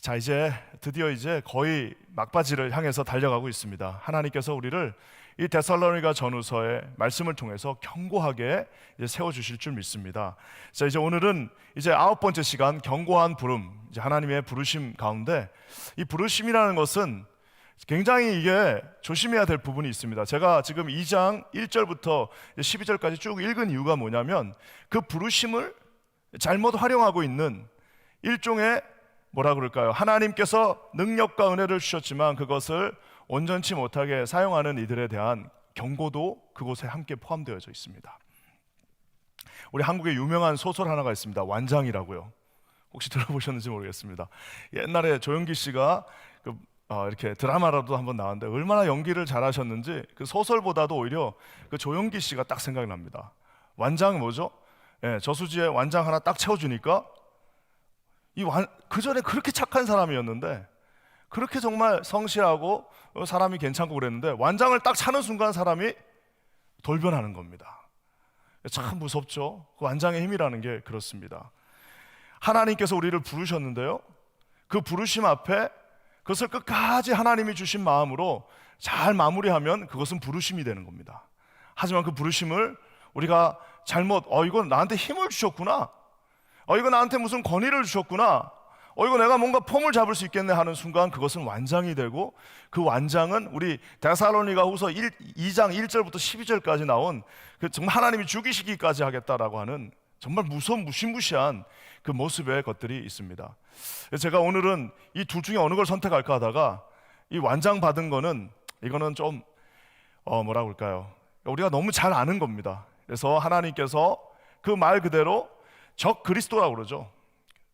자, 드디어 거의 막바지를 향해서 달려가고 있습니다. 하나님께서 우리를 이 데살로니가 전후서의 말씀을 통해서 견고하게 세워주실 줄 믿습니다. 자, 오늘은 9번째 시간, 견고한 부름, 하나님의 부르심 가운데, 이 부르심이라는 것은 굉장히 조심해야 될 부분이 있습니다. 제가 지금 2장 1절부터 12절까지 쭉 읽은 이유가 뭐냐면, 그 부르심을 잘못 활용하고 있는 일종의 하나님께서 능력과 은혜를 주셨지만 그것을 온전치 못하게 사용하는 이들에 대한 경고도 그곳에 함께 포함되어져 있습니다. 우리 한국에 유명한 소설 하나가 있습니다. 완장이라고요. 혹시 들어보셨는지 모르겠습니다. 옛날에 조용기 씨가 이렇게 드라마라도 한번 나왔는데 얼마나 연기를 잘하셨는지 그 소설보다도 오히려 그 조용기 씨가 딱 생각이 납니다. 완장이 뭐죠? 저수지에 완장 하나 딱 채워주니까 그 전에 그렇게 착한 사람이었는데, 그렇게 정말 성실하고 사람이 괜찮고 그랬는데 완장을 딱 차는 순간 사람이 돌변하는 겁니다. 참 무섭죠. 그 완장의 힘이라는 게 그렇습니다. 하나님께서 우리를 부르셨는데요, 그 부르심 앞에 그것을 끝까지 하나님이 주신 마음으로 잘 마무리하면 그것은 부르심이 되는 겁니다. 하지만 그 부르심을 우리가 잘못 이건 나한테 힘을 주셨구나, 이거 나한테 무슨 권위를 주셨구나, 이거 내가 뭔가 폼을 잡을 수 있겠네 하는 순간 그것은 완장이 되고, 그 완장은 우리 데살로니가 후서 2장 1절부터 12절까지 나온 정말 하나님이 죽이시기까지 하겠다라고 하는 정말 무시무시한 그 모습의 것들이 있습니다. 제가 오늘은 이 둘 중에 어느 걸 선택할까 하다가, 이 완장 받은 거는 이거는 좀 우리가 너무 잘 아는 겁니다. 그래서 하나님께서 그 말 그대로 적 그리스도라고 그러죠.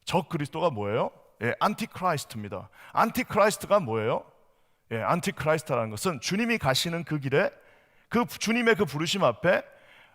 적 그리스도가 뭐예요? 안티크라이스트입니다. 안티크라이스트가 뭐예요? 안티크라이스트라는 것은 주님이 가시는 그 길에 그 주님의 그 부르심 앞에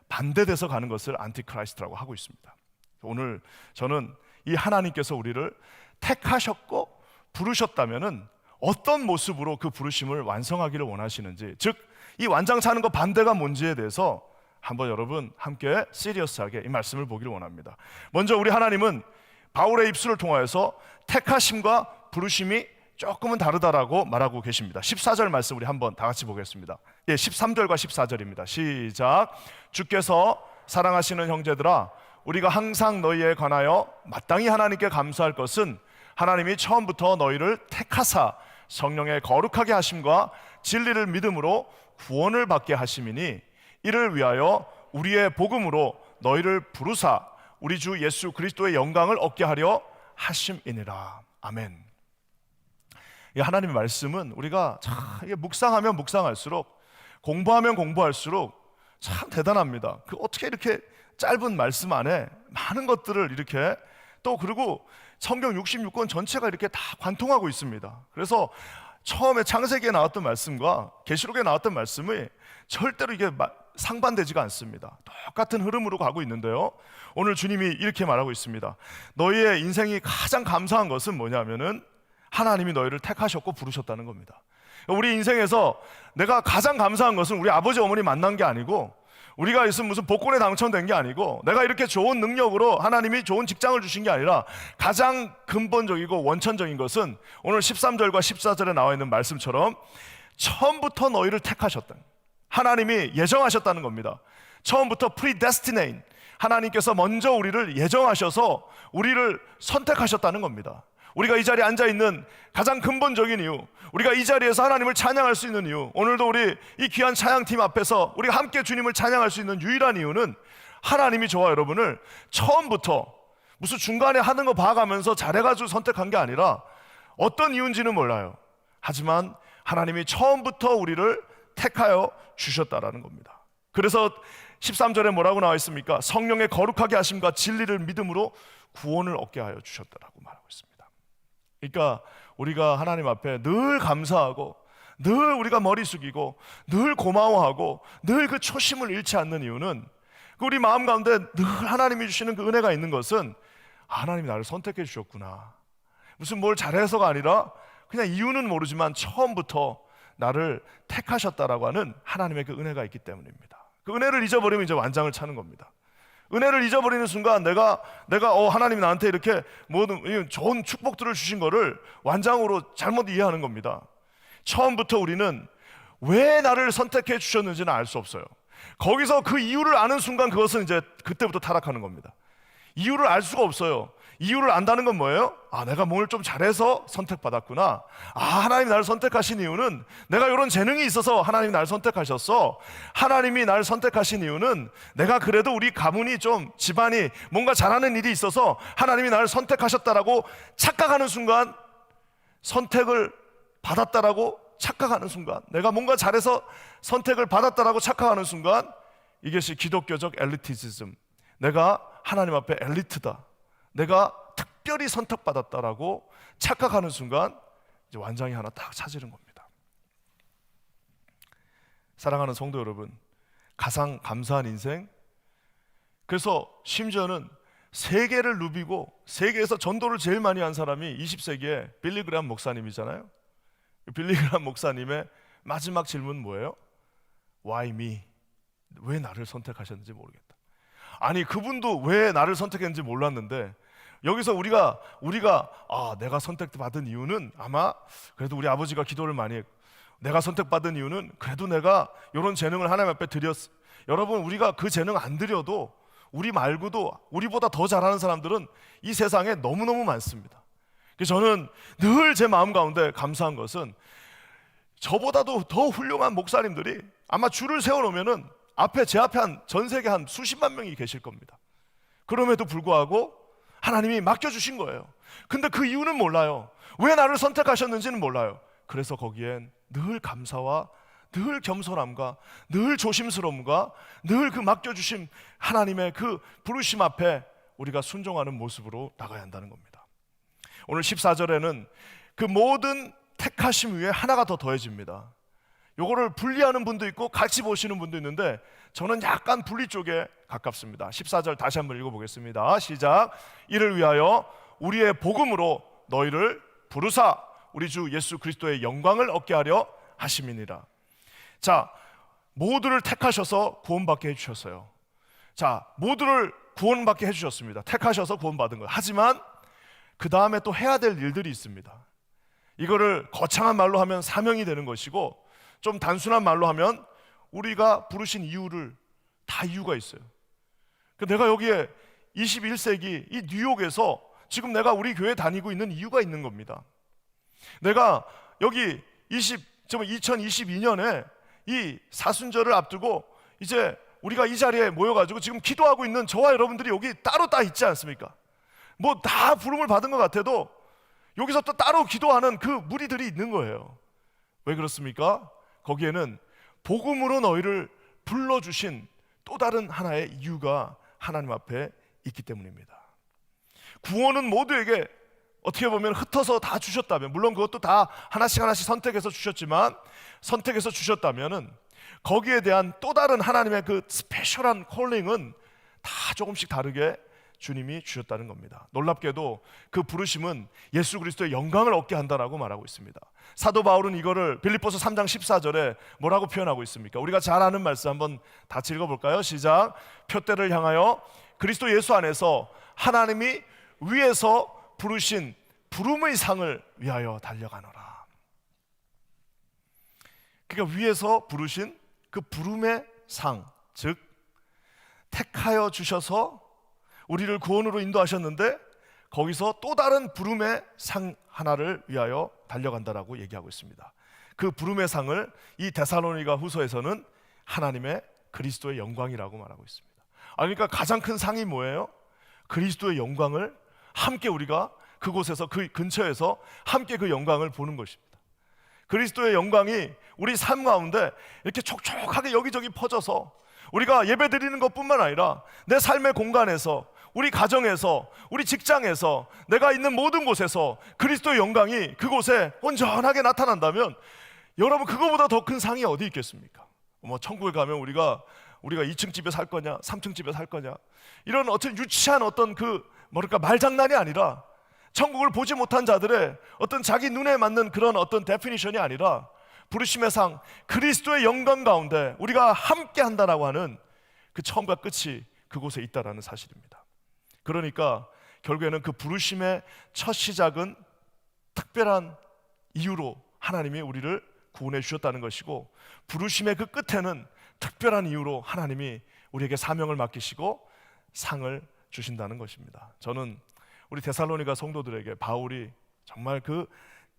반대돼서 가는 것을 안티크라이스트라고 하고 있습니다. 오늘 저는 이 하나님께서 우리를 택하셨고 부르셨다면은 어떤 모습으로 그 부르심을 완성하기를 원하시는지, 즉 이 완장 차는 거 반대가 뭔지에 대해서 한번 여러분 함께 시리어스하게 이 말씀을 보기를 원합니다. 먼저 우리 하나님은 바울의 입술을 통하여서 택하심과 부르심이 조금은 다르다라고 말하고 계십니다. 14절 말씀 우리 한번 다 같이 보겠습니다. 13절과 14절입니다. 시작. 주께서 사랑하시는 형제들아, 우리가 항상 너희에 관하여 마땅히 하나님께 감사할 것은 하나님이 처음부터 너희를 택하사 성령의 거룩하게 하심과 진리를 믿음으로 구원을 받게 하심이니, 이를 위하여 우리의 복음으로 너희를 부르사 우리 주 예수 그리스도의 영광을 얻게 하려 하심이니라. 아멘. 이 하나님의 말씀은 우리가 묵상하면 묵상할수록, 공부하면 공부할수록 참 대단합니다. 어떻게 이렇게 짧은 말씀 안에 많은 것들을 이렇게 그리고 성경 66권 전체가 이렇게 다 관통하고 있습니다. 그래서 처음에 창세기에 나왔던 말씀과 계시록에 나왔던 말씀이 절대로 상반되지가 않습니다. 똑같은 흐름으로 가고 있는데요, 오늘 주님이 이렇게 말하고 있습니다. 너희의 인생이 가장 감사한 것은 뭐냐면은 하나님이 너희를 택하셨고 부르셨다는 겁니다. 우리 인생에서 내가 가장 감사한 것은 우리 아버지 어머니 만난 게 아니고, 우리가 무슨 복권에 당첨된 게 아니고, 내가 이렇게 좋은 능력으로 하나님이 좋은 직장을 주신 게 아니라, 가장 근본적이고 원천적인 것은 오늘 13절과 14절에 나와 있는 말씀처럼 처음부터 너희를 택하셨다, 하나님이 예정하셨다는 겁니다. 처음부터 predestinate, 하나님께서 먼저 우리를 예정하셔서 우리를 선택하셨다는 겁니다. 우리가 이 자리에 앉아있는 가장 근본적인 이유, 우리가 이 자리에서 하나님을 찬양할 수 있는 이유, 오늘도 우리 이 귀한 찬양팀 앞에서 우리가 함께 주님을 찬양할 수 있는 유일한 이유는, 하나님이 저와 여러분을 처음부터 무슨 중간에 하는 거 봐가면서 잘해가지고 선택한 게 아니라, 어떤 이유인지는 몰라요. 하지만 하나님이 처음부터 우리를 택하여 주셨다라는 겁니다. 그래서 13절에 뭐라고 나와 있습니까? 성령의 거룩하게 하심과 진리를 믿음으로 구원을 얻게 하여 주셨다라고 말하고 있습니다. 그러니까 우리가 하나님 앞에 늘 감사하고, 늘 우리가 머리 숙이고, 늘 고마워하고, 늘 그 초심을 잃지 않는 이유는, 우리 마음 가운데 늘 하나님이 주시는 그 은혜가 있는 것은, 하나님이 나를 선택해 주셨구나, 무슨 뭘 잘해서가 아니라 그냥 이유는 모르지만 처음부터 나를 택하셨다라고 하는 하나님의 그 은혜가 있기 때문입니다. 그 은혜를 잊어버리면 이제 완장을 차는 겁니다. 은혜를 잊어버리는 순간 내가 하나님이 나한테 이렇게 모든 좋은 축복들을 주신 거를 완장으로 잘못 이해하는 겁니다. 처음부터 우리는 왜 나를 선택해 주셨는지는 알 수 없어요. 거기서 그 이유를 아는 순간 그것은 이제 그때부터 타락하는 겁니다. 이유를 알 수가 없어요. 이유를 안다는 건 뭐예요? 내가 뭘 좀 잘해서 선택받았구나. 하나님이 나를 선택하신 이유는 내가 이런 재능이 있어서 하나님이 나를 선택하셨어. 하나님이 나를 선택하신 이유는 내가 그래도 우리 가문이 좀 집안이 뭔가 잘하는 일이 있어서 하나님이 나를 선택하셨다라고 착각하는 순간, 선택을 받았다라고 착각하는 순간, 내가 뭔가 잘해서 선택을 받았다라고 착각하는 순간, 이것이 기독교적 엘리티즘, 내가 하나님 앞에 엘리트다, 내가 특별히 선택받았다라고 착각하는 순간 이제 완장이 하나 딱 차지는 겁니다. 사랑하는 성도 여러분, 가장 감사한 인생, 그래서 심지어는 세계를 누비고 세계에서 전도를 제일 많이 한 사람이 20세기에 빌리 그레이엄 목사님이잖아요. 빌리 그레이엄 목사님의 마지막 질문 뭐예요? Why me? 왜 나를 선택하셨는지 모르겠다. 아니, 그분도 왜 나를 선택했는지 몰랐는데 여기서 우리가 내가 선택받은 이유는 아마 그래도 우리 아버지가 기도를 많이 했고, 내가 선택받은 이유는 그래도 내가 이런 재능을 하나님 앞에 드렸어. 여러분, 우리가 그 재능 안 드려도 우리 말고도 우리보다 더 잘하는 사람들은 이 세상에 너무너무 많습니다. 그래서 저는 늘 제 마음 가운데 감사한 것은 저보다도 더 훌륭한 목사님들이 아마 줄을 세워놓으면은 제 앞에 전 세계 한 수십만 명이 계실 겁니다. 그럼에도 불구하고 하나님이 맡겨주신 거예요. 근데 그 이유는 몰라요. 왜 나를 선택하셨는지는 몰라요. 그래서 거기엔 늘 감사와 늘 겸손함과 늘 조심스러움과 늘 그 맡겨주신 하나님의 그 부르심 앞에 우리가 순종하는 모습으로 나가야 한다는 겁니다. 오늘 14절에는 그 모든 택하심 위에 하나가 더 더해집니다. 요거를 분리하는 분도 있고 같이 보시는 분도 있는데 저는 약간 분리 쪽에 가깝습니다. 14절 다시 한번 읽어보겠습니다. 시작. 이를 위하여 우리의 복음으로 너희를 부르사 우리 주 예수 그리스도의 영광을 얻게 하려 하심이니라. 자, 모두를 택하셔서 구원받게 해주셨어요. 자, 모두를 구원받게 해주셨습니다. 택하셔서 구원받은 거예요. 하지만 그 다음에 또 해야 될 일들이 있습니다. 이거를 거창한 말로 하면 사명이 되는 것이고, 좀 단순한 말로 하면 우리가 부르신 이유를 다 이유가 있어요. 내가 여기에 21세기 이 뉴욕에서 지금 내가 우리 교회 다니고 있는 이유가 있는 겁니다. 내가 여기 2022년에 이 사순절을 앞두고 이제 우리가 이 자리에 모여가지고 지금 기도하고 있는 저와 여러분들이 여기 따로 있지 않습니까? 뭐 다 부름을 받은 것 같아도 여기서 또 따로 기도하는 그 무리들이 있는 거예요. 왜 그렇습니까? 거기에는 복음으로 너희를 불러주신 또 다른 하나의 이유가 하나님 앞에 있기 때문입니다. 구원은 모두에게 어떻게 보면 흩어서 다 주셨다면, 물론 그것도 다 하나씩 선택해서 주셨지만, 선택해서 주셨다면은 거기에 대한 또 다른 하나님의 그 스페셜한 콜링은 다 조금씩 다르게 주님이 주셨다는 겁니다. 놀랍게도 그 부르심은 예수 그리스도의 영광을 얻게 한다라고 말하고 있습니다. 사도 바울은 이거를 빌립보서 3장 14절에 뭐라고 표현하고 있습니까? 우리가 잘 아는 말씀 한번 같이 읽어볼까요? 시작. 표대를 향하여 그리스도 예수 안에서 하나님이 위에서 부르신 부름의 상을 위하여 달려가노라. 그러니까 위에서 부르신 그 부름의 상, 즉 택하여 주셔서 우리를 구원으로 인도하셨는데 거기서 또 다른 부름의 상 하나를 위하여 달려간다라고 얘기하고 있습니다. 그 부름의 상을 이 데살로니가 후서에서는 하나님의 그리스도의 영광이라고 말하고 있습니다. 그러니까 가장 큰 상이 뭐예요? 그리스도의 영광을 함께 우리가 그곳에서 그 근처에서 함께 그 영광을 보는 것입니다. 그리스도의 영광이 우리 삶 가운데 이렇게 촉촉하게 여기저기 퍼져서 우리가 예배 드리는 것뿐만 아니라 내 삶의 공간에서, 우리 가정에서, 우리 직장에서, 내가 있는 모든 곳에서 그리스도의 영광이 그곳에 온전하게 나타난다면 여러분, 그거보다 더 큰 상이 어디 있겠습니까? 천국에 가면 우리가 2층 집에 살 거냐, 3층 집에 살 거냐, 이런 어떤 유치한 어떤 말장난이 아니라, 천국을 보지 못한 자들의 어떤 자기 눈에 맞는 그런 어떤 데피니션이 아니라 부르심의 상, 그리스도의 영광 가운데 우리가 함께 한다라고 하는 그 처음과 끝이 그곳에 있다라는 사실입니다. 그러니까 결국에는 그 부르심의 첫 시작은 특별한 이유로 하나님이 우리를 구원해 주셨다는 것이고, 부르심의 그 끝에는 특별한 이유로 하나님이 우리에게 사명을 맡기시고 상을 주신다는 것입니다. 저는 우리 데살로니가 성도들에게 바울이 정말 그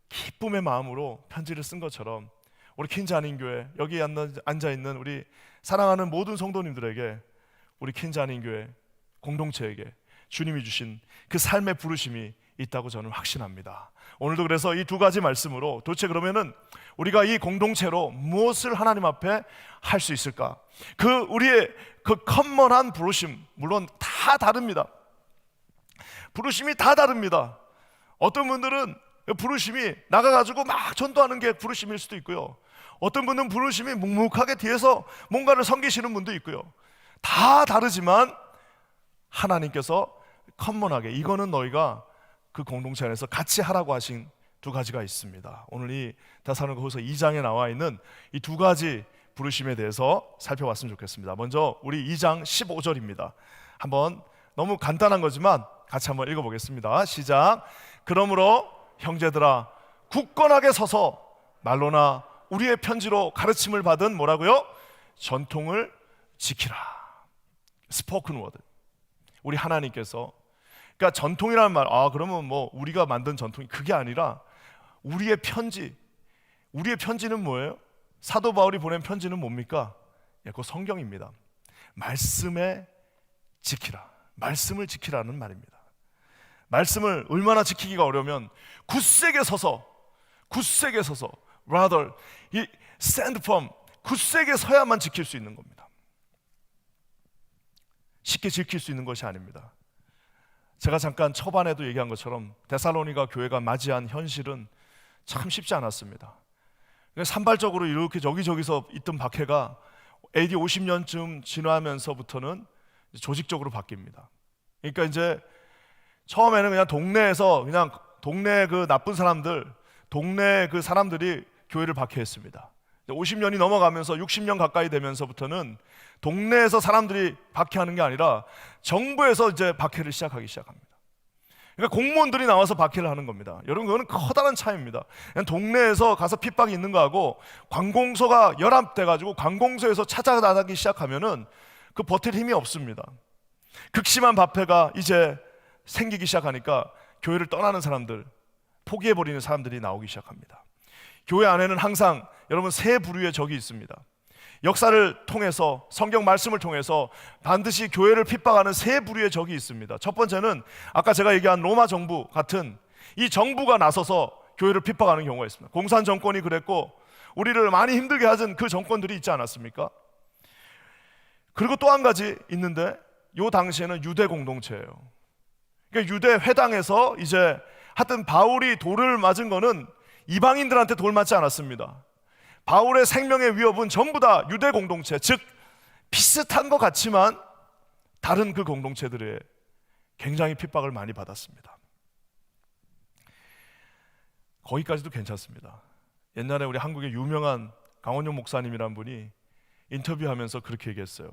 기쁨의 마음으로 편지를 쓴 것처럼 우리 퀸즈 한인교회 여기 앉아있는 우리 사랑하는 모든 성도님들에게, 우리 퀸즈 한인교회 공동체에게 주님이 주신 그 삶의 부르심이 있다고 저는 확신합니다. 오늘도 그래서 이 두 가지 말씀으로 도대체 그러면은 우리가 이 공동체로 무엇을 하나님 앞에 할 수 있을까? 우리의 그 커먼한 부르심, 물론 다 다릅니다. 부르심이 다 다릅니다. 어떤 분들은 부르심이 나가가지고 막 전도하는 게 부르심일 수도 있고요, 어떤 분은 부르심이 묵묵하게 뒤에서 뭔가를 섬기시는 분도 있고요. 다 다르지만 하나님께서 커먼하게 이거는 너희가 그 공동체 안에서 같이 하라고 하신 두 가지가 있습니다. 오늘 이 데살로니가후서 2장에 나와 있는 이 두 가지 부르심에 대해서 살펴봤으면 좋겠습니다. 먼저 우리 2장 15절입니다. 한번 너무 간단한 거지만 같이 한번 읽어보겠습니다. 시작. 그러므로 형제들아 굳건하게 서서 말로나 우리의 편지로 가르침을 받은 뭐라고요? 전통을 지키라. 스포큰 워드. 우리 하나님께서, 그러니까 전통이라는 말, 그러면 뭐 우리가 만든 전통이, 그게 아니라 우리의 편지. 우리의 편지는 뭐예요? 사도 바울이 보낸 편지는 뭡니까? 그거 성경입니다. 말씀에 지키라. 말씀을 지키라는 말입니다. 말씀을 얼마나 지키기가 어려우면 굳세게 서서 rather 이 stand firm, 굳세게 서야만 지킬 수 있는 겁니다. 쉽게 지킬 수 있는 것이 아닙니다. 제가 잠깐 초반에도 얘기한 것처럼 데살로니가 교회가 맞이한 현실은 참 쉽지 않았습니다. 산발적으로 이렇게 여기저기서 있던 박해가 AD 50년쯤 지나면서부터는 조직적으로 바뀝니다. 그러니까 이제 처음에는 그냥 동네 그 나쁜 사람들, 동네 그 사람들이 교회를 박해했습니다. 50년이 넘어가면서 60년 가까이 되면서부터는 동네에서 사람들이 박해하는 게 아니라 정부에서 이제 박해를 시작하기 시작합니다. 그러니까 공무원들이 나와서 박해를 하는 겁니다. 여러분, 그거는 커다란 차이입니다. 그냥 동네에서 가서 핍박이 있는 거하고 관공서가 열압돼가지고 관공서에서 찾아나가기 시작하면은 그 버틸 힘이 없습니다. 극심한 박해가 이제 생기기 시작하니까 교회를 떠나는 사람들, 포기해버리는 사람들이 나오기 시작합니다. 교회 안에는 항상 여러분 세 부류의 적이 있습니다. 역사를 통해서, 성경 말씀을 통해서 반드시 교회를 핍박하는 세 부류의 적이 있습니다. 첫 번째는 아까 제가 얘기한 로마 정부 같은 이 정부가 나서서 교회를 핍박하는 경우가 있습니다. 공산 정권이 그랬고 우리를 많이 힘들게 하던 그 정권들이 있지 않았습니까? 그리고 또 한 가지 있는데, 요 당시에는 유대 공동체예요. 그러니까 유대 회당에서 이제 하여튼 바울이 돌을 맞은 거는 이방인들한테 돌 맞지 않았습니다. 바울의 생명의 위협은 전부 다 유대 공동체, 즉 비슷한 것 같지만 다른 그 공동체들에 굉장히 핍박을 많이 받았습니다. 거기까지도 괜찮습니다. 옛날에 우리 한국의 유명한 강원용 목사님이란 분이 인터뷰하면서 그렇게 얘기했어요.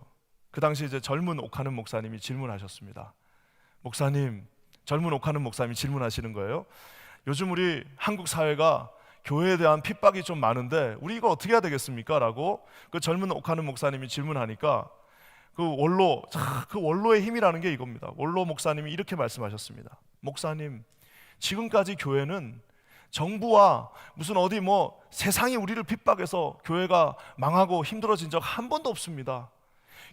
그 당시 이제 젊은 옥하는 목사님이 질문하셨습니다. 목사님, 젊은 옥하는 목사님이 질문하시는 거예요. 요즘 우리 한국 사회가 교회에 대한 핍박이 좀 많은데 우리 이거 어떻게 해야 되겠습니까? 라고 그 젊은 옥하는 목사님이 질문하니까 그 원로의 힘이라는 게 이겁니다. 원로 목사님이 이렇게 말씀하셨습니다. 목사님, 지금까지 교회는 정부와 무슨 어디 뭐 세상이 우리를 핍박해서 교회가 망하고 힘들어진 적 한 번도 없습니다.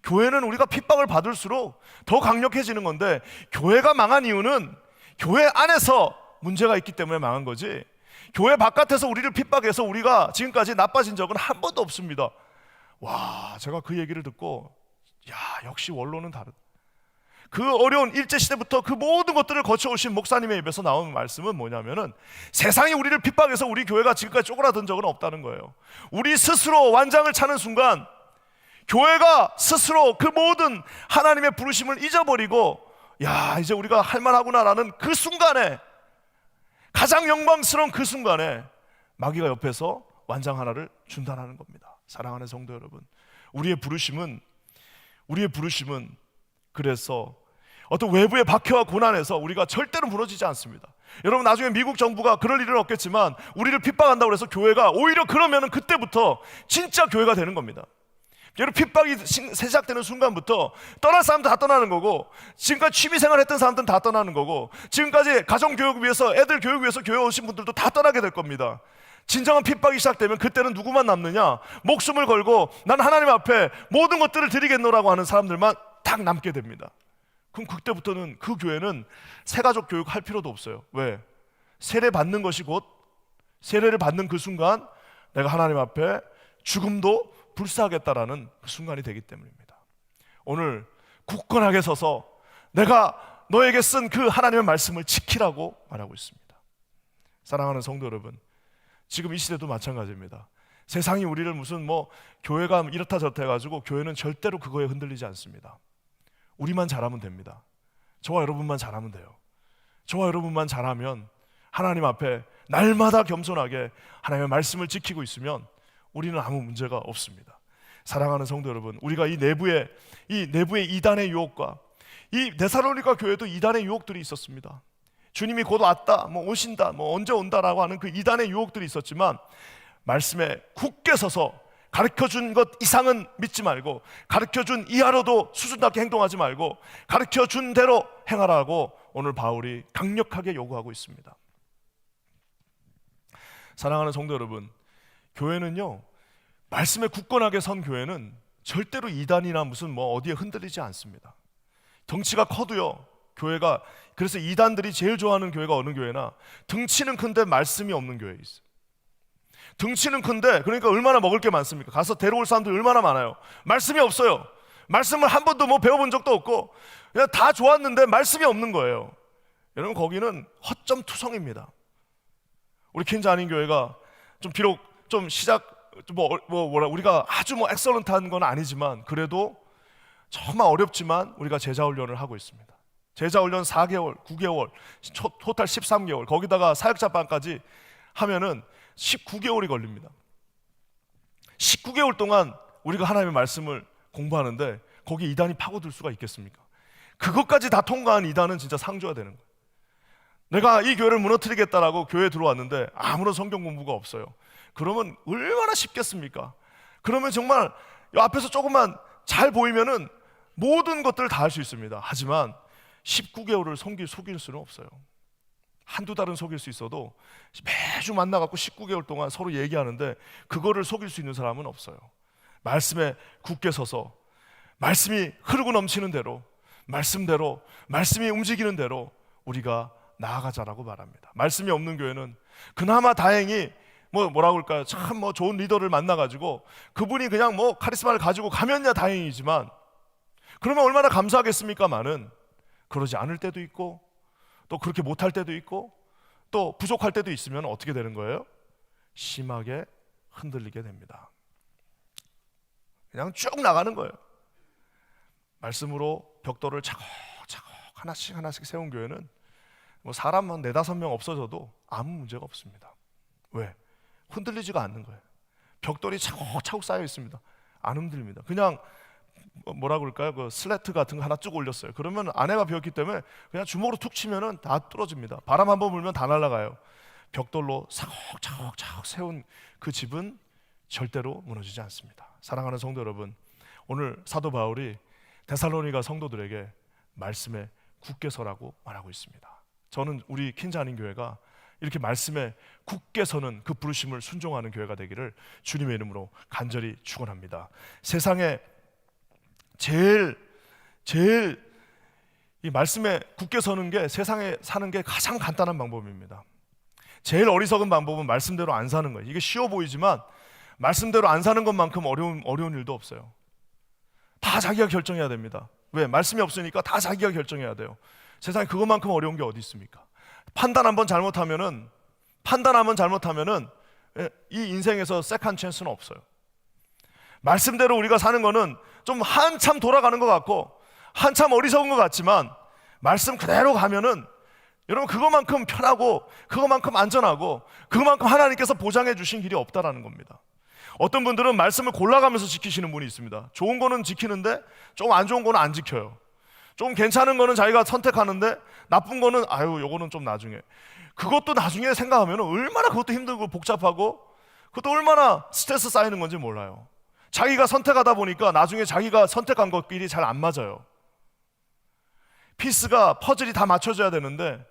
교회는 우리가 핍박을 받을수록 더 강력해지는 건데, 교회가 망한 이유는 교회 안에서 문제가 있기 때문에 망한 거지, 교회 바깥에서 우리를 핍박해서 우리가 지금까지 나빠진 적은 한 번도 없습니다. 와, 제가 그 얘기를 듣고 역시 원로는 다르다. 그 어려운 일제시대부터 그 모든 것들을 거쳐오신 목사님의 입에서 나온 말씀은 뭐냐면은, 세상이 우리를 핍박해서 우리 교회가 지금까지 쪼그라든 적은 없다는 거예요. 우리 스스로 완장을 차는 순간 교회가 스스로 그 모든 하나님의 부르심을 잊어버리고 이제 우리가 할만하구나라는 그 순간에, 가장 영광스러운 그 순간에 마귀가 옆에서 완장 하나를 준다는 겁니다. 사랑하는 성도 여러분, 우리의 부르심은 그래서 어떤 외부의 박해와 고난에서 우리가 절대로 무너지지 않습니다. 여러분, 나중에 미국 정부가 그럴 일은 없겠지만 우리를 핍박한다고 해서 교회가 오히려 그러면은 그때부터 진짜 교회가 되는 겁니다. 여러분, 핍박이 시작되는 순간부터 떠날 사람들 다 떠나는 거고, 지금까지 취미생활 했던 사람들은 다 떠나는 거고, 지금까지 가정교육 위해서, 애들 교육 위해서 교회 오신 분들도 다 떠나게 될 겁니다. 진정한 핍박이 시작되면 그때는 누구만 남느냐? 목숨을 걸고 난 하나님 앞에 모든 것들을 드리겠노라고 하는 사람들만 딱 남게 됩니다. 그럼 그때부터는 그 교회는 새가족 교육 할 필요도 없어요. 왜? 세례 받는 것이 곧, 세례를 받는 그 순간 내가 하나님 앞에 죽음도 불사하겠다라는 그 순간이 되기 때문입니다. 오늘 굳건하게 서서 내가 너에게 쓴 그 하나님의 말씀을 지키라고 말하고 있습니다. 사랑하는 성도 여러분, 지금 이 시대도 마찬가지입니다. 세상이 우리를 무슨 교회가 이렇다 저렇다 해가지고, 교회는 절대로 그거에 흔들리지 않습니다. 우리만 잘하면 됩니다. 저와 여러분만 잘하면 돼요. 저와 여러분만 잘하면, 하나님 앞에 날마다 겸손하게 하나님의 말씀을 지키고 있으면 우리는 아무 문제가 없습니다. 사랑하는 성도 여러분, 우리가 이 내부의 이단의 유혹과, 이 데살로니가 교회도 이단의 유혹들이 있었습니다. 주님이 곧 왔다, 오신다, 언제 온다라고 하는 그 이단의 유혹들이 있었지만, 말씀에 굳게 서서 가르쳐준 것 이상은 믿지 말고, 가르쳐준 이하로도 수준답게 행동하지 말고, 가르쳐준 대로 행하라고 오늘 바울이 강력하게 요구하고 있습니다. 사랑하는 성도 여러분, 교회는요, 말씀에 굳건하게 선 교회는 절대로 이단이나 무슨 어디에 흔들리지 않습니다. 덩치가 커도요, 교회가, 그래서 이단들이 제일 좋아하는 교회가 어느 교회나, 덩치는 큰데 말씀이 없는 교회에 있어요. 덩치는 큰데, 그러니까 얼마나 먹을 게 많습니까? 가서 데려올 사람들이 얼마나 많아요. 말씀이 없어요. 말씀을 한 번도 배워본 적도 없고 그냥 다 좋았는데 말씀이 없는 거예요. 여러분, 거기는 허점투성입니다. 우리 퀸즈 아닌 교회가 좀 비록 좀 우리가 아주 엑설런트한 건 아니지만, 그래도 정말 어렵지만 우리가 제자훈련을 하고 있습니다. 제자훈련 4개월, 9개월, 토탈 13개월, 거기다가 사역자반까지 하면은 19개월이 걸립니다. 19개월 동안 우리가 하나님의 말씀을 공부하는데 거기 이단이 파고들 수가 있겠습니까? 그것까지 다 통과한 이단은 진짜 상 줘야 되는 거예요. 내가 이 교회를 무너뜨리겠다라고 교회에 들어왔는데 아무런 성경 공부가 없어요. 그러면 얼마나 쉽겠습니까? 그러면 정말 앞에서 조금만 잘 보이면은 모든 것들을 다 할 수 있습니다. 하지만 19개월을 속일 수는 없어요. 한두 달은 속일 수 있어도 매주 만나갖고 19개월 동안 서로 얘기하는데 그거를 속일 수 있는 사람은 없어요. 말씀에 굳게 서서 말씀이 흐르고 넘치는 대로, 말씀대로, 말씀이 움직이는 대로 우리가 나아가자라고 말합니다. 말씀이 없는 교회는 그나마 다행히 뭐라고 할까요? 참 좋은 리더를 만나가지고 그분이 그냥 카리스마를 가지고 가면야 다행이지만, 그러면 얼마나 감사하겠습니까만은 그러지 않을 때도 있고, 또 그렇게 못할 때도 있고, 또 부족할 때도 있으면 어떻게 되는 거예요? 심하게 흔들리게 됩니다. 그냥 쭉 나가는 거예요. 말씀으로 벽돌을 차곡차곡 하나씩 세운 교회는 사람 한 4-5명 없어져도 아무 문제가 없습니다. 왜? 흔들리지가 않는 거예요. 벽돌이 차곡차곡 쌓여 있습니다. 안 흔들립니다. 그냥 뭐라고 그럴까요? 그 슬래트 같은 거 하나 쭉 올렸어요. 그러면 안에가 비었기 때문에 그냥 주먹으로 툭 치면은 다 뚫어집니다. 바람 한번 불면 다 날아가요. 벽돌로 차곡차곡 세운 그 집은 절대로 무너지지 않습니다. 사랑하는 성도 여러분, 오늘 사도 바울이 데살로니가 성도들에게 말씀에 굳게 서라고 말하고 있습니다. 저는 우리 퀸즈 아닌 교회가 이렇게 말씀에 굳게 서는 그 부르심을 순종하는 교회가 되기를 주님의 이름으로 간절히 축원합니다. 세상에 제일 이 말씀에 굳게 서는 게 세상에 사는 게 가장 간단한 방법입니다. 제일 어리석은 방법은 말씀대로 안 사는 거예요. 이게 쉬워 보이지만 말씀대로 안 사는 것만큼 어려운 일도 없어요. 다 자기가 결정해야 됩니다. 왜? 말씀이 없으니까 다 자기가 결정해야 돼요. 세상에 그것만큼 어려운 게 어디 있습니까? 판단 한번 잘못하면은 이 인생에서 세컨드 찬스는 없어요. 말씀대로 우리가 사는 거는 좀 한참 돌아가는 것 같고 한참 어리석은 것 같지만, 말씀 그대로 가면은 여러분 그것만큼 편하고 그것만큼 안전하고 그것만큼 하나님께서 보장해 주신 길이 없다라는 겁니다. 어떤 분들은 말씀을 골라가면서 지키시는 분이 있습니다. 좋은 거는 지키는데 조금 안 좋은 거는 안 지켜요. 좀 괜찮은 거는 자기가 선택하는데 나쁜 거는 요거는 좀 나중에. 그것도 나중에 생각하면 얼마나 그것도 힘들고 복잡하고 그것도 얼마나 스트레스 쌓이는 건지 몰라요. 자기가 선택하다 보니까 나중에 자기가 선택한 것끼리 잘 안 맞아요. 피스가 퍼즐이 다 맞춰져야 되는데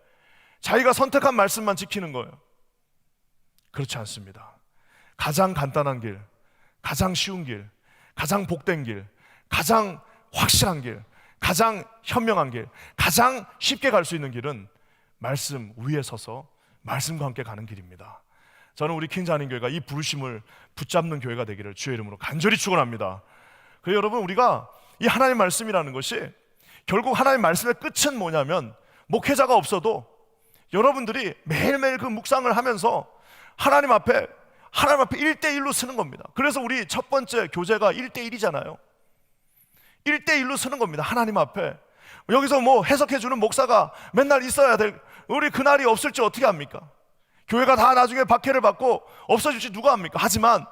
자기가 선택한 말씀만 지키는 거예요. 그렇지 않습니다. 가장 간단한 길, 가장 쉬운 길, 가장 복된 길, 가장 확실한 길, 가장 현명한 길, 가장 쉽게 갈 수 있는 길은 말씀 위에 서서 말씀과 함께 가는 길입니다. 저는 우리 퀸즈 한인교회가 이 부르심을 붙잡는 교회가 되기를 주의 이름으로 간절히 축원합니다. 그래서 여러분, 우리가 이 하나님 말씀이라는 것이 결국 하나님 말씀의 끝은 뭐냐면, 목회자가 없어도 여러분들이 매일매일 그 묵상을 하면서 하나님 앞에 1대1로 쓰는 겁니다. 그래서 우리 첫 번째 교재가 1대1이잖아요. 1대1로 쓰는 겁니다. 하나님 앞에. 여기서 뭐 해석해주는 목사가 맨날 있어야 될, 우리 그날이 없을지 어떻게 합니까? 교회가 다 나중에 박해를 받고 없어질지 누가 합니까? 하지만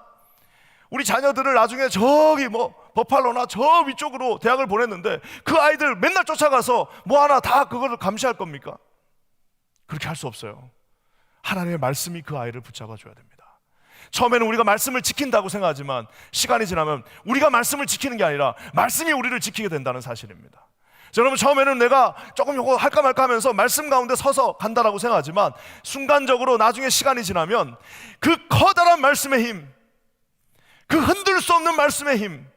우리 자녀들을 나중에 저기 뭐 버팔로나 저 위쪽으로 대학을 보냈는데 그 아이들 맨날 쫓아가서 뭐 하나 다 그거를 감시할 겁니까? 그렇게 할 수 없어요. 하나님의 말씀이 그 아이를 붙잡아 줘야 됩니다. 처음에는 우리가 말씀을 지킨다고 생각하지만 시간이 지나면 우리가 말씀을 지키는 게 아니라 말씀이 우리를 지키게 된다는 사실입니다. 여러분, 처음에는 내가 조금 요거 할까 말까 하면서 말씀 가운데 서서 간다라고 생각하지만 순간적으로 나중에 시간이 지나면 그 커다란 말씀의 힘, 그 흔들 수 없는 말씀의 힘,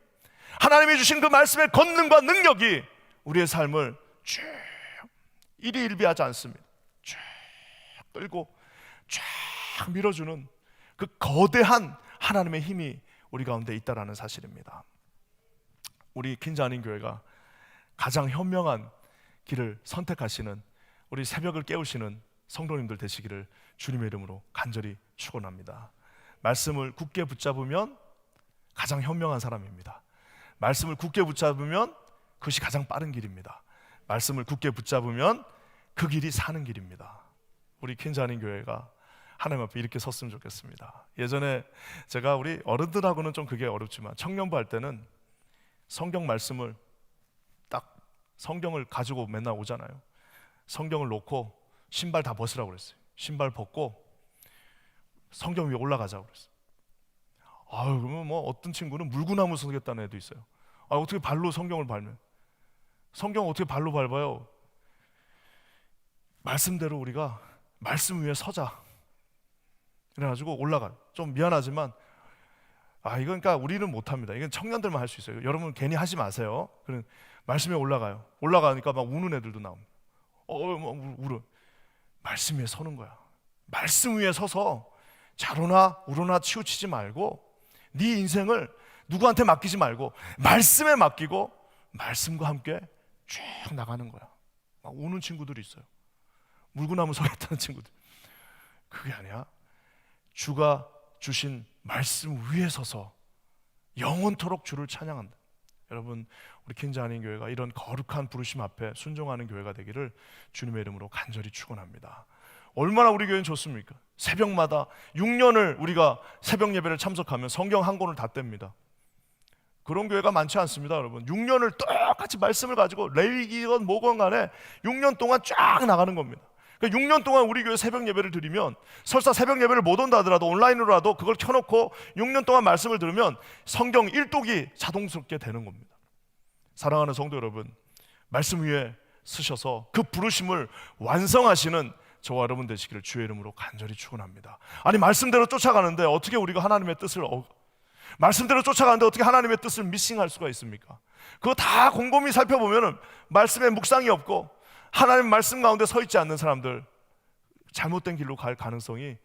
하나님이 주신 그 말씀의 권능과 능력이 우리의 삶을 쭉 일희일비하지 않습니다. 쭉 끌고 쫙 밀어주는 그 거대한 하나님의 힘이 우리 가운데 있다라는 사실입니다. 우리 퀸즈 한인교회가 가장 현명한 길을 선택하시는, 우리 새벽을 깨우시는 성도님들 되시기를 주님의 이름으로 간절히 축원합니다. 말씀을 굳게 붙잡으면 가장 현명한 사람입니다. 말씀을 굳게 붙잡으면 그것이 가장 빠른 길입니다. 말씀을 굳게 붙잡으면 그 길이 사는 길입니다. 우리 퀸즈 한인교회가 하나님 앞에 이렇게 섰으면 좋겠습니다. 예전에 제가 우리 어른들하고는 좀 그게 어렵지만 청년부 할 때는 성경 말씀을 딱 성경을 가지고 맨날 오잖아요. 성경을 놓고 신발 다 벗으라고 그랬어요. 신발 벗고 성경 위에 올라가자고 그랬어요. 그러면 뭐 어떤 친구는 물구나무 서겠다는 애도 있어요. 어떻게 발로 성경을 밟는? 성경 어떻게 발로 밟아요? 말씀대로 우리가 말씀 위에 서자. 그래가지고 올라가요. 좀 미안하지만 이건 그러니까 우리는 못합니다. 이건 청년들만 할 수 있어요. 여러분 괜히 하지 마세요. 그럼 말씀에 올라가요. 올라가니까 막 우는 애들도 나옵니다. 울어. 말씀 위에 서는 거야. 말씀 위에 서서 자로나 우로나 치우치지 말고 네 인생을 누구한테 맡기지 말고 말씀에 맡기고 말씀과 함께 쭉 나가는 거야. 막 우는 친구들이 있어요. 물구나무 서겠다는 친구들. 그게 아니야. 주가 주신 말씀 위에 서서 영원토록 주를 찬양한다. 여러분, 우리 퀸즈 한인교회가 이런 거룩한 부르심 앞에 순종하는 교회가 되기를 주님의 이름으로 간절히 축원합니다. 얼마나 우리 교회는 좋습니까? 새벽마다 6년을 우리가 새벽 예배를 참석하면 성경 한 권을 다 뗍니다. 그런 교회가 많지 않습니다. 여러분, 6년을 똑같이 말씀을 가지고 레위기건 뭐건 간에 6년 동안 쫙 나가는 겁니다. 그러니까 6년 동안 우리 교회 새벽 예배를 드리면, 설사 새벽 예배를 못 온다 하더라도 온라인으로라도 그걸 켜놓고 6년 동안 말씀을 들으면 성경 1독이 자동스럽게 되는 겁니다. 사랑하는 성도 여러분, 말씀 위에 쓰셔서 그 부르심을 완성하시는 저와 여러분 되시기를 주의 이름으로 간절히 축원합니다. 아니, 말씀대로 쫓아가는데 어떻게 우리가 하나님의 뜻을 말씀대로 쫓아가는데 어떻게 하나님의 뜻을 미싱할 수가 있습니까? 그거 다 곰곰이 살펴보면 말씀에 묵상이 없고 하나님 말씀 가운데 서 있지 않는 사람들, 잘못된 길로 갈 가능성이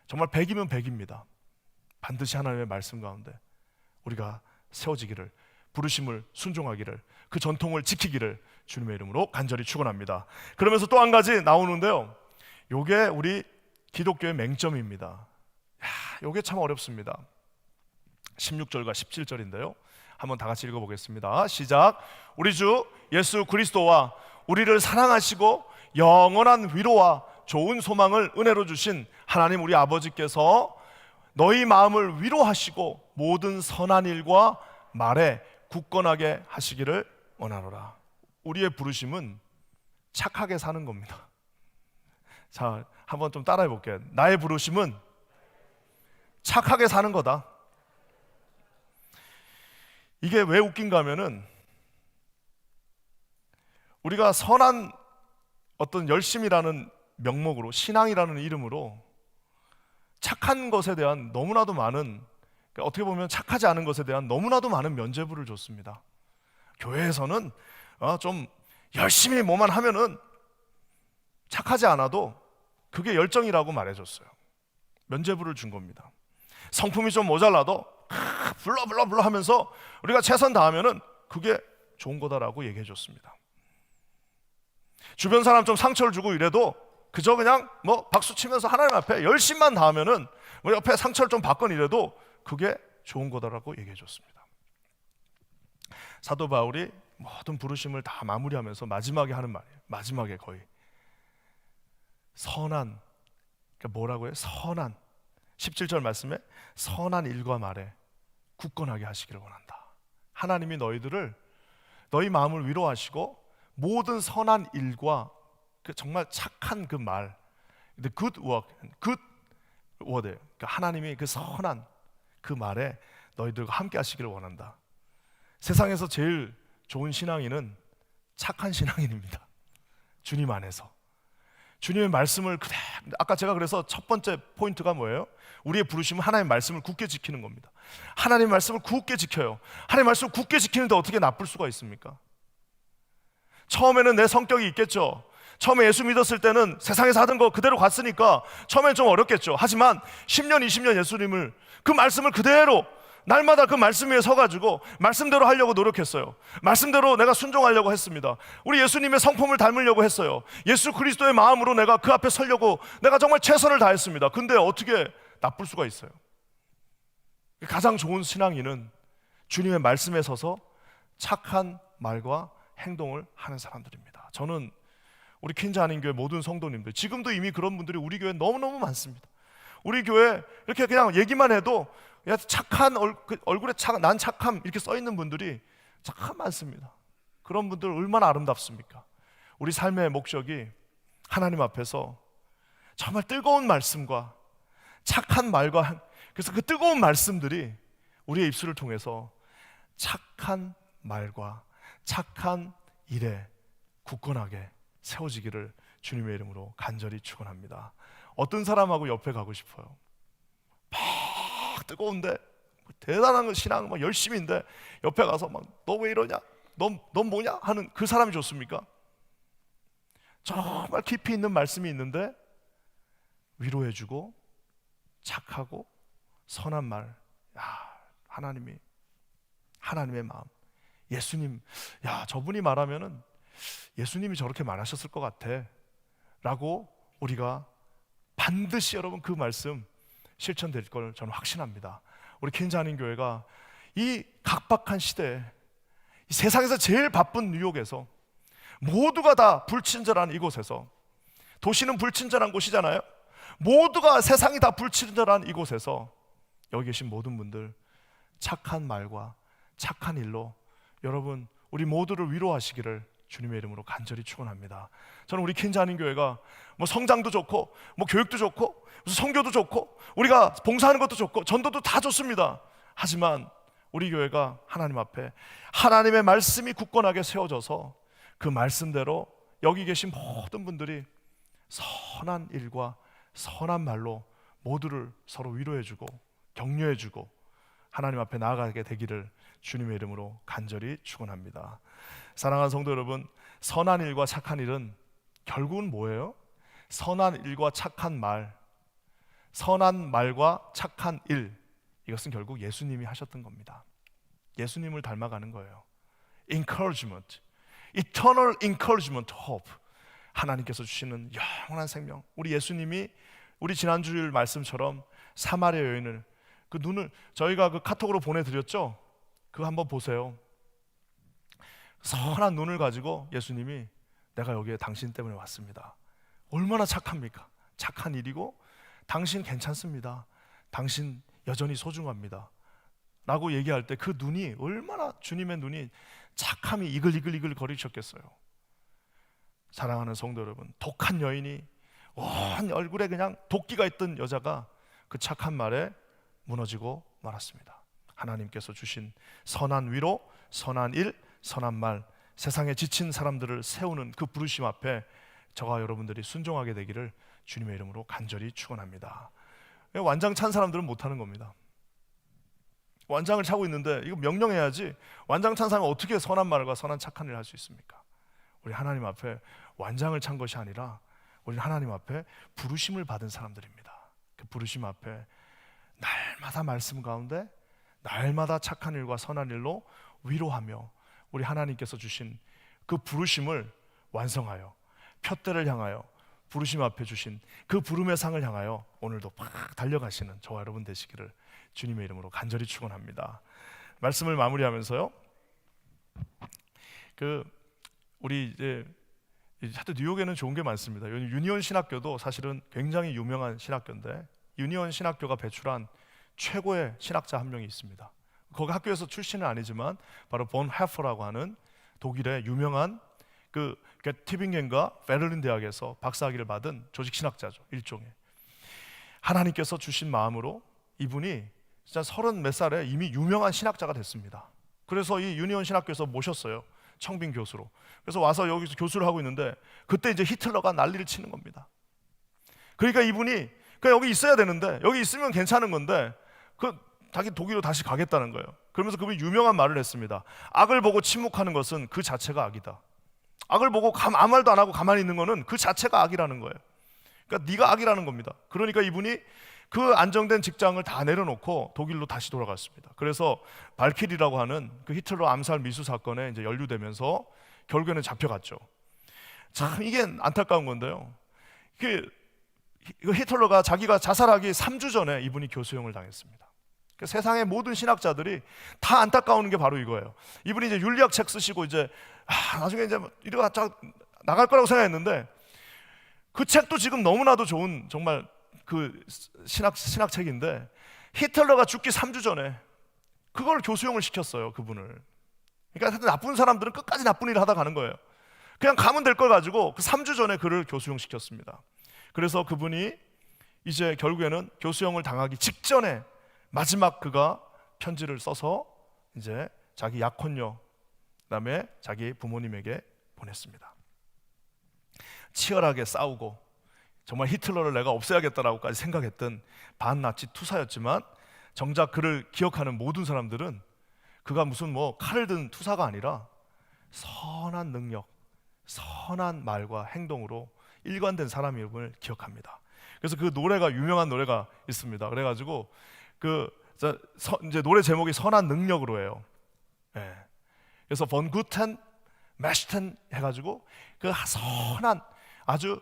정말 100이면 100입니다. 반드시 하나님의 말씀 가운데 우리가 세워지기를, 부르심을 순종하기를, 그 전통을 지키기를 주님의 이름으로 간절히 축원합니다. 그러면서 또 한 가지 나오는데요, 요게 우리 기독교의 맹점입니다. 요게 참 어렵습니다. 16절과 17절인데요 한번 다 같이 읽어보겠습니다. 시작. 우리 주 예수 그리스도와 우리를 사랑하시고 영원한 위로와 좋은 소망을 은혜로 주신 하나님 우리 아버지께서 너희 마음을 위로하시고 모든 선한 일과 말에 굳건하게 하시기를 원하노라. 우리의 부르심은 착하게 사는 겁니다. 자, 한번 좀 따라해 볼게요. 나의 부르심은 착하게 사는 거다. 이게 왜 웃긴가 하면은 우리가 선한 어떤 열심이라는 명목으로, 신앙이라는 이름으로 착한 것에 대한 너무나도 많은, 그러니까 어떻게 보면 착하지 않은 것에 대한 너무나도 많은 면죄부를 줬습니다. 교회에서는 좀 열심히 뭐만 하면은 착하지 않아도 그게 열정이라고 말해줬어요. 면죄부를 준 겁니다. 성품이 좀 모자라도 불러 하면서 우리가 최선 다하면은 그게 좋은 거다라고 얘기해 줬습니다. 주변 사람 좀 상처를 주고 이래도 그저 그냥 뭐 박수 치면서 하나님 앞에 열심만 다하면은 뭐 옆에 상처를 좀 받건 이래도 그게 좋은 거다라고 얘기해 줬습니다. 사도 바울이 모든 부르심을 다 마무리하면서 마지막에 하는 말이에요. 마지막에 거의 선한, 그러니까 뭐라고 해요? 선한 17절 말씀에 선한 일과 말에 굳건하게 하시기를 원한다. 하나님이 너희 마음을 위로하시고 모든 선한 일과 그 정말 착한 그 말, good work, good word, 그러니까 하나님이 그 선한 그 말에 너희들과 함께 하시기를 원한다. 세상에서 제일 좋은 신앙인은 착한 신앙인입니다. 주님 안에서 주님의 말씀을 그대로, 아까 제가 그래서 첫 번째 포인트가 뭐예요? 우리의 부르심은 하나님의 말씀을 굳게 지키는 겁니다. 하나님의 말씀을 굳게 지켜요. 하나님의 말씀을 굳게 지키는데 어떻게 나쁠 수가 있습니까? 처음에는 내 성격이 있겠죠. 처음에 예수 믿었을 때는 세상에서 하던 거 그대로 갔으니까 처음엔 좀 어렵겠죠. 하지만 10년, 20년 예수님을, 그 말씀을 그대로 날마다 그 말씀 위에 서가지고 말씀대로 하려고 노력했어요. 말씀대로 내가 순종하려고 했습니다. 우리 예수님의 성품을 닮으려고 했어요. 예수 그리스도의 마음으로 내가 그 앞에 서려고 내가 정말 최선을 다했습니다. 근데 어떻게 나쁠 수가 있어요? 가장 좋은 신앙인은 주님의 말씀에 서서 착한 말과 행동을 하는 사람들입니다. 저는 우리 퀸즈 한인교회 모든 성도님들, 지금도 이미 그런 분들이 우리 교회에 너무너무 많습니다. 우리 교회 이렇게 그냥 얘기만 해도 착한 얼굴에 난 착함 이렇게 써 있는 분들이 참 많습니다. 그런 분들 얼마나 아름답습니까? 우리 삶의 목적이 하나님 앞에서 정말 뜨거운 말씀과 착한 말과, 그래서 그 뜨거운 말씀들이 우리의 입술을 통해서 착한 말과 착한 일에 굳건하게 세워지기를 주님의 이름으로 간절히 축원합니다. 어떤 사람하고 옆에 가고 싶어요? 막 뜨거운데 대단한 신앙 막 열심인데 옆에 가서 막 너 왜 이러냐? 넌 뭐냐? 하는 그 사람이 좋습니까? 정말 깊이 있는 말씀이 있는데 위로해주고 착하고 선한 말, 하나님의 마음, 예수님, 저분이 말하면은 예수님이 저렇게 말하셨을 것 같아 라고 우리가 반드시 여러분 그 말씀 실천될 걸 저는 확신합니다. 우리 퀸즈 한인교회가 이 각박한 시대에, 이 세상에서 제일 바쁜 뉴욕에서 모두가 다 불친절한 이곳에서, 도시는 불친절한 곳이잖아요. 모두가, 세상이 다 불친절한 이곳에서 여기 계신 모든 분들 착한 말과 착한 일로 여러분 우리 모두를 위로하시기를 주님의 이름으로 간절히 축원합니다. 저는 우리 퀸즈 한인교회가 뭐 성장도 좋고 뭐 교육도 좋고 무슨 선교도 좋고 우리가 봉사하는 것도 좋고 전도도 다 좋습니다. 하지만 우리 교회가 하나님 앞에 하나님의 말씀이 굳건하게 세워져서 그 말씀대로 여기 계신 모든 분들이 선한 일과 선한 말로 모두를 서로 위로해주고 격려해주고 하나님 앞에 나아가게 되기를 주님의 이름으로 간절히 축원합니다. 사랑하는 성도 여러분, 선한 일과 착한 일은 결국은 뭐예요? 선한 일과 착한 말, 선한 말과 착한 일, 이것은 결국 예수님이 하셨던 겁니다. 예수님을 닮아가는 거예요. Encouragement, eternal encouragement, hope. 하나님께서 주시는 영원한 생명. 우리 예수님이 우리 지난주일 말씀처럼 사마리아 여인을, 그 눈을 저희가 그 카톡으로 보내드렸죠? 그거 한번 보세요. 선한 눈을 가지고 예수님이 내가 여기에 당신 때문에 왔습니다. 얼마나 착합니까? 착한 일이고 당신 괜찮습니다. 당신 여전히 소중합니다 라고 얘기할 때 그 눈이 얼마나 주님의 눈이 착함이 이글이글 거리셨겠어요. 사랑하는 성도 여러분, 독한 여인이 온 얼굴에 그냥 도끼가 있던 여자가 그 착한 말에 무너지고 말았습니다. 하나님께서 주신 선한 위로, 선한 일, 선한 말, 세상에 지친 사람들을 세우는 그 부르심 앞에 저와 여러분들이 순종하게 되기를 주님의 이름으로 간절히 축원합니다. 완장 찬 사람들은 못하는 겁니다. 완장을 차고 있는데 이거 명령해야지. 완장 찬 사람은 어떻게 선한 말과 선한 착한 일을 할 수 있습니까? 우리 하나님 앞에 완장을 찬 것이 아니라 우리는 하나님 앞에 부르심을 받은 사람들입니다. 그 부르심 앞에 날마다 말씀 가운데 날마다 착한 일과 선한 일로 위로하며 우리 하나님께서 주신 그 부르심을 완성하여 푯대를 향하여 부르심 앞에 주신 그 부름의 상을 향하여 오늘도 막 달려가시는 저와 여러분 되시기를 주님의 이름으로 간절히 축원합니다. 말씀을 마무리하면서요, 우리 이제 하여튼 뉴욕에는 좋은 게 많습니다. 유니온 신학교도 사실은 굉장히 유명한 신학교인데 유니온 신학교가 배출한 최고의 신학자 한 명이 있습니다. 거기 학교에서 출신은 아니지만 바로 본 헤퍼라고 하는 독일의 유명한 그 티빙겐과 베를린 대학에서 박사학위를 받은 조직 신학자죠. 일종의 하나님께서 주신 마음으로 이분이 진짜 30 몇 살에 이미 유명한 신학자가 됐습니다. 그래서 이 유니온 신학교에서 모셨어요. 청빙 교수로. 그래서 와서 여기서 교수를 하고 있는데 그때 이제 히틀러가 난리를 치는 겁니다. 그러니까 이분이 여기 있어야 되는데 여기 있으면 괜찮은 건데 자기 독일로 다시 가겠다는 거예요. 그러면서 그분이 유명한 말을 했습니다. 악을 보고 침묵하는 것은 그 자체가 악이다. 악을 보고 아무 말도 안 하고 가만히 있는 거는 그 자체가 악이라는 거예요. 그러니까 네가 악이라는 겁니다. 그러니까 이분이 그 안정된 직장을 다 내려놓고 독일로 다시 돌아갔습니다. 그래서 발키리라고 하는 그 히틀러 암살 미수 사건에 이제 연루되면서 결국에는 잡혀갔죠. 참 이게 안타까운 건데요. 히틀러가 자기가 자살하기 3주 전에 이분이 교수형을 당했습니다. 세상의 모든 신학자들이 다 안타까운 게 바로 이거예요. 이분이 이제 윤리학 책 쓰시고 이제 나중에 이제 이러다 나갈 거라고 생각했는데 그 책도 지금 너무나도 좋은 정말 그 신학책인데 히틀러가 죽기 3주 전에 그걸 교수형을 시켰어요, 그분을. 그러니까 나쁜 사람들은 끝까지 나쁜 일을 하다 가는 거예요. 그냥 가면 될 걸 가지고 그 3주 전에 그를 교수형 시켰습니다. 그래서 그분이 이제 결국에는 교수형을 당하기 직전에 마지막 그가 편지를 써서 이제 자기 약혼녀 그다음에 자기 부모님에게 보냈습니다. 치열하게 싸우고 정말 히틀러를 내가 없애야겠다라고까지 생각했던 반나치 투사였지만 정작 그를 기억하는 모든 사람들은 그가 무슨 칼을 든 투사가 아니라 선한 능력, 선한 말과 행동으로 일관된 사람임을 기억합니다. 그래서 그 노래가 유명한 노래가 있습니다. 그래가지고 이제 노래 제목이 선한 능력으로 해요. 예. 그래서 von guten Mächten 해가지고 그 선한 아주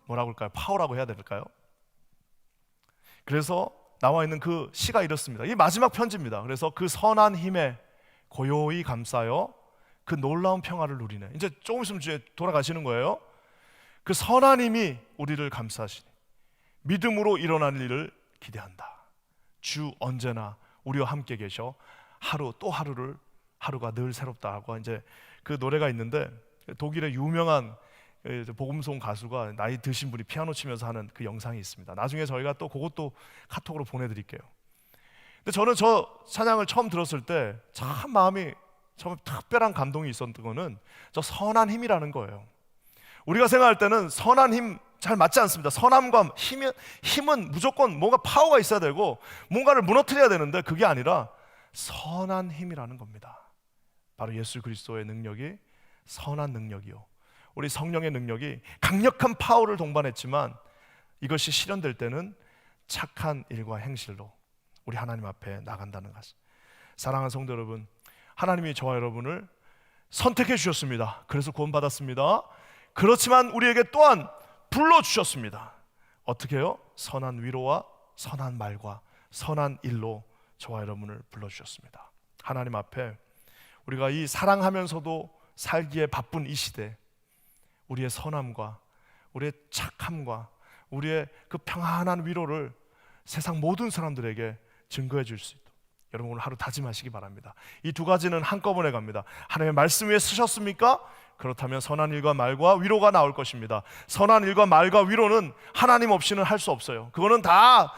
뭐라고 할까요? 파워라고 해야 될까요? 그래서 나와 있는 그 시가 이렇습니다. 이 마지막 편지입니다. 그래서 그 선한 힘에 고요히 감싸여 그 놀라운 평화를 누리네. 이제 조금 있으면 이제 돌아가시는 거예요. 그 선한 힘이 우리를 감싸시니 믿음으로 일어날 일을 기대한다. 주 언제나 우리와 함께 계셔 하루 또 하루가 늘 새롭다고 이제 그 노래가 있는데 독일의 유명한 복음송 가수가 나이 드신 분이 피아노 치면서 하는 그 영상이 있습니다. 나중에 저희가 또 그것도 카톡으로 보내드릴게요. 근데 저는 저 찬양을 처음 들었을 때 참 마음이 참 특별한 감동이 있었던 거는 저 선한 힘이라는 거예요. 우리가 생각할 때는 선한 힘 잘 맞지 않습니다. 선함과 힘은 무조건 뭔가 파워가 있어야 되고 뭔가를 무너뜨려야 되는데 그게 아니라 선한 힘이라는 겁니다. 바로 예수 그리스도의 능력이 선한 능력이요, 우리 성령의 능력이 강력한 파워를 동반했지만 이것이 실현될 때는 착한 일과 행실로 우리 하나님 앞에 나간다는 것. 사랑하는 성도 여러분, 하나님이 저와 여러분을 선택해 주셨습니다. 그래서 구원받았습니다. 그렇지만 우리에게 또한 불러주셨습니다. 어떻게 해요? 선한 위로와 선한 말과 선한 일로 저와 여러분을 불러주셨습니다. 하나님 앞에 우리가 이 사랑하면서도 살기에 바쁜 이 시대, 우리의 선함과 우리의 착함과 우리의 그 평안한 위로를 세상 모든 사람들에게 증거해 줄 수 있도록 여러분 오늘 하루 다짐하시기 바랍니다. 이 두 가지는 한꺼번에 갑니다. 하나님의 말씀 위에 서셨습니까? 그렇다면 선한 일과 말과 위로가 나올 것입니다. 선한 일과 말과 위로는 하나님 없이는 할 수 없어요. 그거는 다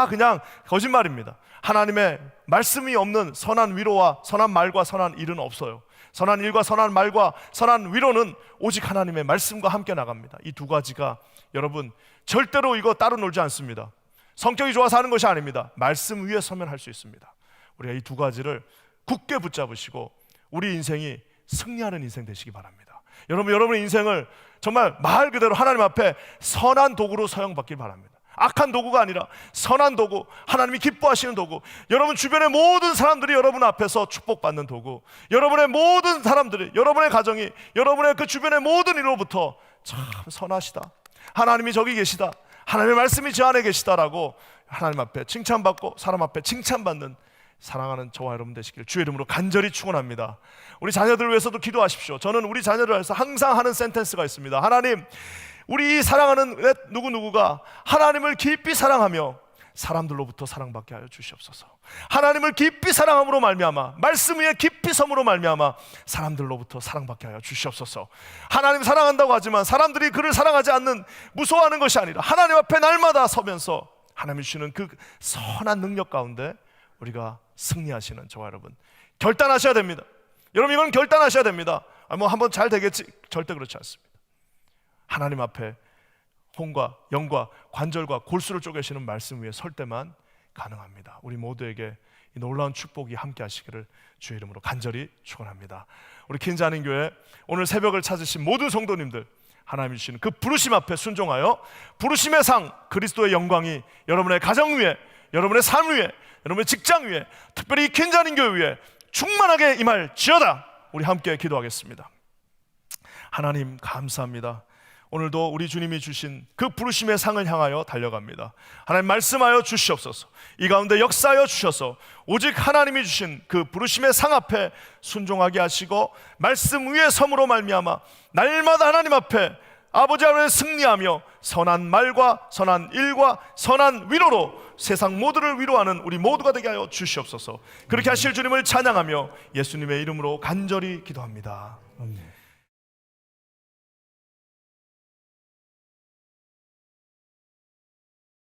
그냥 거짓말입니다. 하나님의 말씀이 없는 선한 위로와 선한 말과 선한 일은 없어요. 선한 일과 선한 말과 선한 위로는 오직 하나님의 말씀과 함께 나갑니다. 이 두 가지가 여러분 절대로 이거 따로 놀지 않습니다. 성격이 좋아서 하는 것이 아닙니다. 말씀 위에 서면 할 수 있습니다. 우리가 이 두 가지를 굳게 붙잡으시고 우리 인생이 승리하는 인생 되시기 바랍니다. 여러분의 인생을 정말 말 그대로 하나님 앞에 선한 도구로 사용받길 바랍니다. 악한 도구가 아니라 선한 도구, 하나님이 기뻐하시는 도구, 여러분 주변의 모든 사람들이 여러분 앞에서 축복받는 도구, 여러분의 모든 사람들이, 여러분의 가정이, 여러분의 그 주변의 모든 일로부터 참 선하시다, 하나님이 저기 계시다, 하나님의 말씀이 저 안에 계시다라고 하나님 앞에 칭찬받고 사람 앞에 칭찬받는 사랑하는 저와 여러분 되시길 주의 이름으로 간절히 축원합니다. 우리 자녀들을 위해서도 기도하십시오. 저는 우리 자녀를 위해서 항상 하는 센텐스가 있습니다. 하나님, 우리 이 사랑하는 누구누구가 하나님을 깊이 사랑하며 사람들로부터 사랑받게 하여 주시옵소서. 하나님을 깊이 사랑함으로 말미암아, 말씀 위에 깊이 섬으로 말미암아 사람들로부터 사랑받게 하여 주시옵소서. 하나님 사랑한다고 하지만 사람들이 그를 사랑하지 않는, 무서워하는 것이 아니라 하나님 앞에 날마다 서면서 하나님이 주시는 그 선한 능력 가운데 우리가 승리하시는 저와 여러분 결단하셔야 됩니다. 여러분 이건 결단하셔야 됩니다. 뭐 한번 잘 되겠지? 절대 그렇지 않습니다. 하나님 앞에 혼과 영과 관절과 골수를 쪼개시는 말씀 위에 설 때만 가능합니다. 우리 모두에게 이 놀라운 축복이 함께 하시기를 주의 이름으로 간절히 축원합니다. 우리 킨자는 교회 오늘 새벽을 찾으신 모든 성도님들, 하나님이 주시는 그 부르심 앞에 순종하여 부르심의 상 그리스도의 영광이 여러분의 가정 위에, 여러분의 삶 위에, 여러분의 직장 위에, 특별히 이 킨자는 교회 위에 충만하게 임할지어다. 우리 함께 기도하겠습니다. 하나님 감사합니다. 오늘도 우리 주님이 주신 그 부르심의 상을 향하여 달려갑니다. 하나님 말씀하여 주시옵소서. 이 가운데 역사하여 주셔서 오직 하나님이 주신 그 부르심의 상 앞에 순종하게 하시고 말씀 위에 섬으로 말미암아 날마다 하나님 앞에 아버지 하나님 승리하며 선한 말과 선한 일과 선한 위로로 세상 모두를 위로하는 우리 모두가 되게 하여 주시옵소서. 그렇게 하실 주님을 찬양하며 예수님의 이름으로 간절히 기도합니다. 아멘.